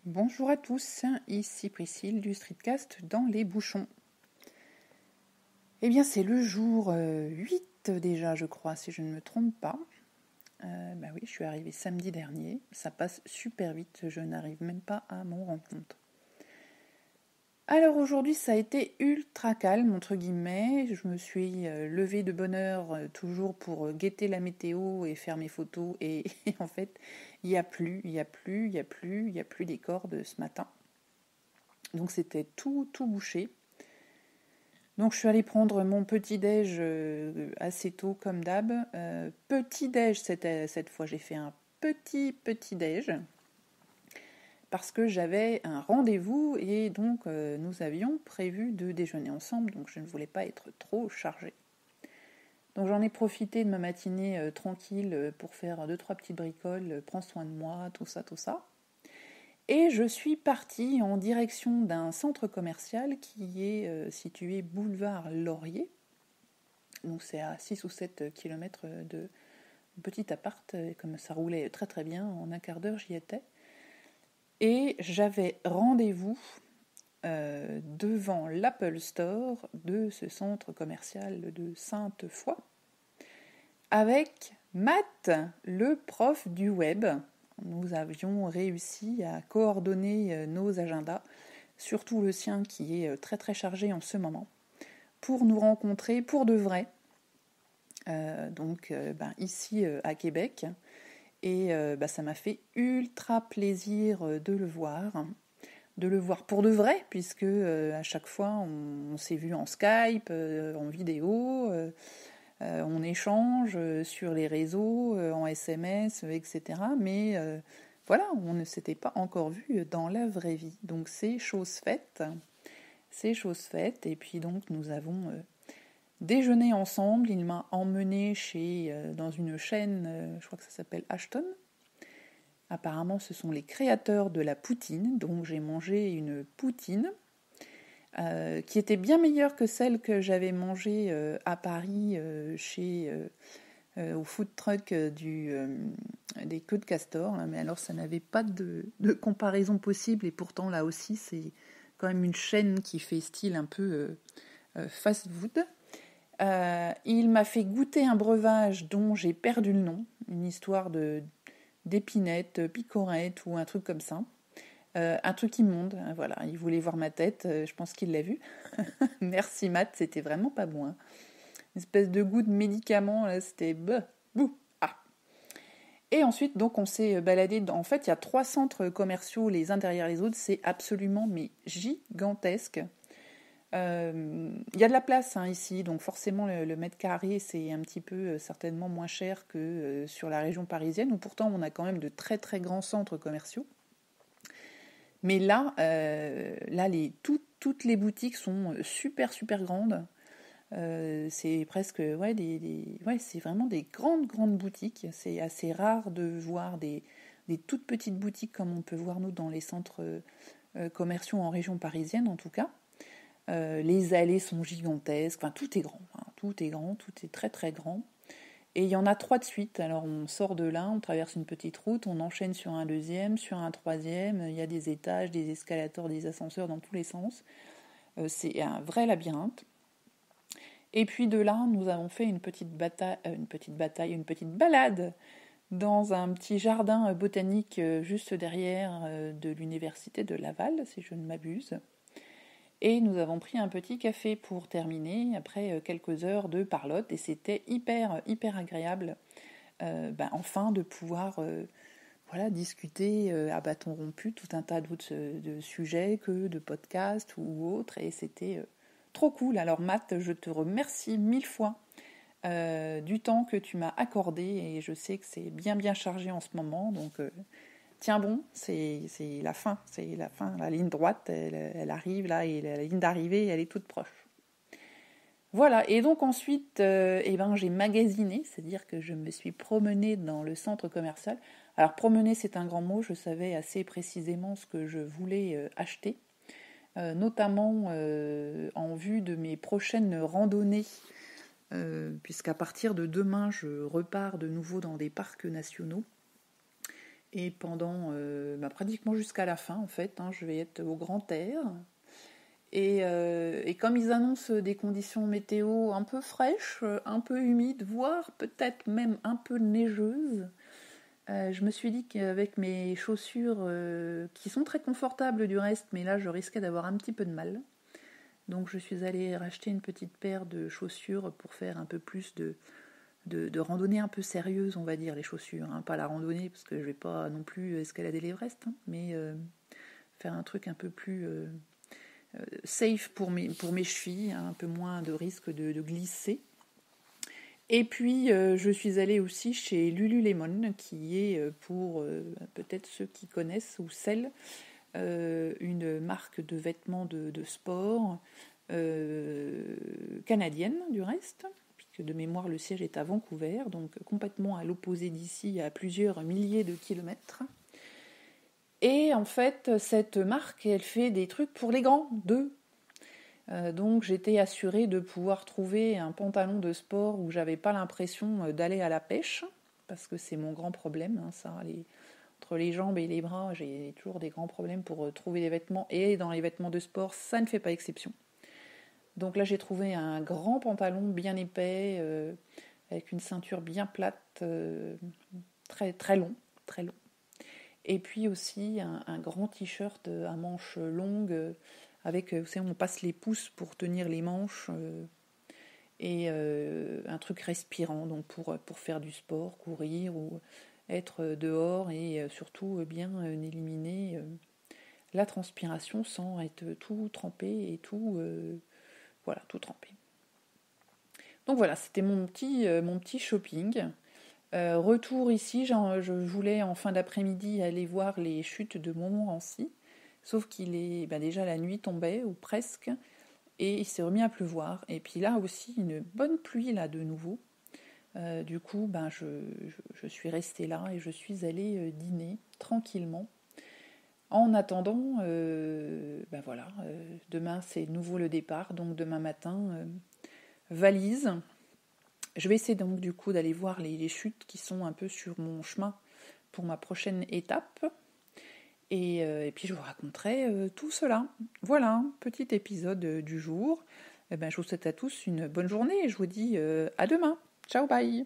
Bonjour à tous, ici Priscille du Streetcast dans les bouchons. Eh bien c'est le jour 8 déjà je crois, si je ne me trompe pas. Oui, je suis arrivée samedi dernier, ça passe super vite, je n'arrive même pas à m'en rendre compte. Alors aujourd'hui ça a été ultra calme entre guillemets, je me suis levée de bonne heure toujours pour guetter la météo et faire mes photos et en fait il n'y a plus des cordes ce matin. Donc c'était tout bouché. Donc je suis allée prendre mon petit-déj assez tôt comme d'hab. Petit-déj cette fois, j'ai fait un petit-déj parce que j'avais un rendez-vous et donc nous avions prévu de déjeuner ensemble, donc je ne voulais pas être trop chargée. Donc j'en ai profité de ma matinée tranquille pour faire 2-3 petites bricoles, prends soin de moi, tout ça. Et je suis partie en direction d'un centre commercial qui est situé boulevard Laurier. Donc c'est à 6 ou 7 km de petit appart. Et comme ça roulait très très bien, en un quart d'heure j'y étais. Et j'avais rendez-vous devant l'Apple Store de ce centre commercial de Sainte-Foy avec Matt, le prof du web. Nous avions réussi à coordonner nos agendas, surtout le sien qui est très très chargé en ce moment, pour nous rencontrer pour de vrai, ici à Québec. Et ça m'a fait ultra plaisir de le voir pour de vrai, puisque à chaque fois on s'est vu en Skype, en vidéo, on échange sur les réseaux, en SMS, etc. Mais voilà, on ne s'était pas encore vu dans la vraie vie. Donc c'est chose faite. Et puis donc nous avons déjeuné ensemble. Il m'a emmené dans une chaîne, je crois que ça s'appelle Ashton. Apparemment ce sont les créateurs de la poutine. Donc j'ai mangé une poutine qui était bien meilleure que celle que j'avais mangée à Paris au food truck des queues de castor. Mais alors ça n'avait pas de comparaison possible et pourtant là aussi c'est quand même une chaîne qui fait style un peu fast food. Il m'a fait goûter un breuvage dont j'ai perdu le nom, une histoire d'épinette, picorette ou un truc comme ça. Un truc immonde, voilà, il voulait voir ma tête, je pense qu'il l'a vu. Merci Matt, c'était vraiment pas bon. Une espèce de goût de médicament, là, c'était bouh, ah. Et ensuite, donc, on s'est baladé. En fait, il y a 3 centres commerciaux les uns derrière les autres, c'est absolument gigantesque. Il y a de la place ici, donc forcément le mètre carré c'est un petit peu certainement moins cher que sur la région parisienne, où pourtant on a quand même de très très grands centres commerciaux. Mais là, toutes les boutiques sont super grandes. C'est presque c'est vraiment des grandes boutiques. C'est assez rare de voir des toutes petites boutiques comme on peut voir nous dans les centres commerciaux en région parisienne en tout cas. Les allées sont gigantesques. Enfin, tout est grand, tout est très très grand. Et il y en a 3 de suite. Alors on sort de là, on traverse une petite route, on enchaîne sur un deuxième, sur un troisième. Il y a des étages, des escalators, des ascenseurs dans tous les sens. C'est un vrai labyrinthe. Et puis de là, nous avons fait une petite balade dans un petit jardin botanique juste derrière de l'université de Laval, si je ne m'abuse. Et nous avons pris un petit café pour terminer, après quelques heures de parlotte, et c'était hyper agréable, enfin de pouvoir discuter à bâton rompu tout un tas d'autres de sujets que de podcasts ou autres, et c'était trop cool. Alors Matt, je te remercie 1000 fois du temps que tu m'as accordé, et je sais que c'est bien chargé en ce moment, donc tiens bon, c'est la fin, la ligne droite, elle arrive là, et la ligne d'arrivée, elle est toute proche. Voilà, et donc ensuite, j'ai magasiné, c'est-à-dire que je me suis promenée dans le centre commercial. Alors promener, c'est un grand mot, je savais assez précisément ce que je voulais acheter, notamment en vue de mes prochaines randonnées, puisqu'à partir de demain, je repars de nouveau dans des parcs nationaux. Et pendant pratiquement jusqu'à la fin, en fait, je vais être au grand air. Et comme ils annoncent des conditions météo un peu fraîches, un peu humides, voire peut-être même un peu neigeuses, je me suis dit qu'avec mes chaussures, qui sont très confortables du reste, mais là je risquais d'avoir un petit peu de mal. Donc je suis allée racheter une petite paire de chaussures pour faire un peu plus de randonnée un peu sérieuse, on va dire, les chaussures. Pas la randonnée, parce que je ne vais pas non plus escalader l'Everest, mais faire un truc un peu plus safe pour mes chevilles, un peu moins de risque de glisser. Et puis je suis allée aussi chez Lululemon, qui est pour peut-être ceux qui connaissent ou celles, une marque de vêtements de sport canadienne du reste, puisque de mémoire le siège est à Vancouver, donc complètement à l'opposé d'ici, à plusieurs milliers de kilomètres. Et en fait, cette marque, elle fait des trucs pour les grands, donc j'étais assurée de pouvoir trouver un pantalon de sport où j'avais pas l'impression d'aller à la pêche, parce que c'est mon grand problème, entre les jambes et les bras, j'ai toujours des grands problèmes pour trouver des vêtements, et dans les vêtements de sport, ça ne fait pas exception. Donc là j'ai trouvé un grand pantalon bien épais, avec une ceinture bien plate, très, très long, très long. Et puis aussi un grand t-shirt à manches longues, avec, vous savez, on passe les pouces pour tenir les manches, et un truc respirant, donc pour faire du sport, courir ou être dehors, et surtout bien éliminer la transpiration sans être tout trempé et tout trempé. Donc voilà, c'était mon petit shopping. Retour ici, je voulais en fin d'après-midi aller voir les chutes de Montmorency, sauf qu'il est déjà la nuit tombait, ou presque, et il s'est remis à pleuvoir. Et puis là aussi, une bonne pluie là de nouveau. Du coup, je suis restée là et je suis allée dîner tranquillement. En attendant, demain c'est de nouveau le départ, donc demain matin, valise. Je vais essayer donc du coup d'aller voir les chutes qui sont un peu sur mon chemin pour ma prochaine étape. Et puis je vous raconterai tout cela. Voilà, petit épisode du jour. Je vous souhaite à tous une bonne journée et je vous dis à demain. Ciao, bye.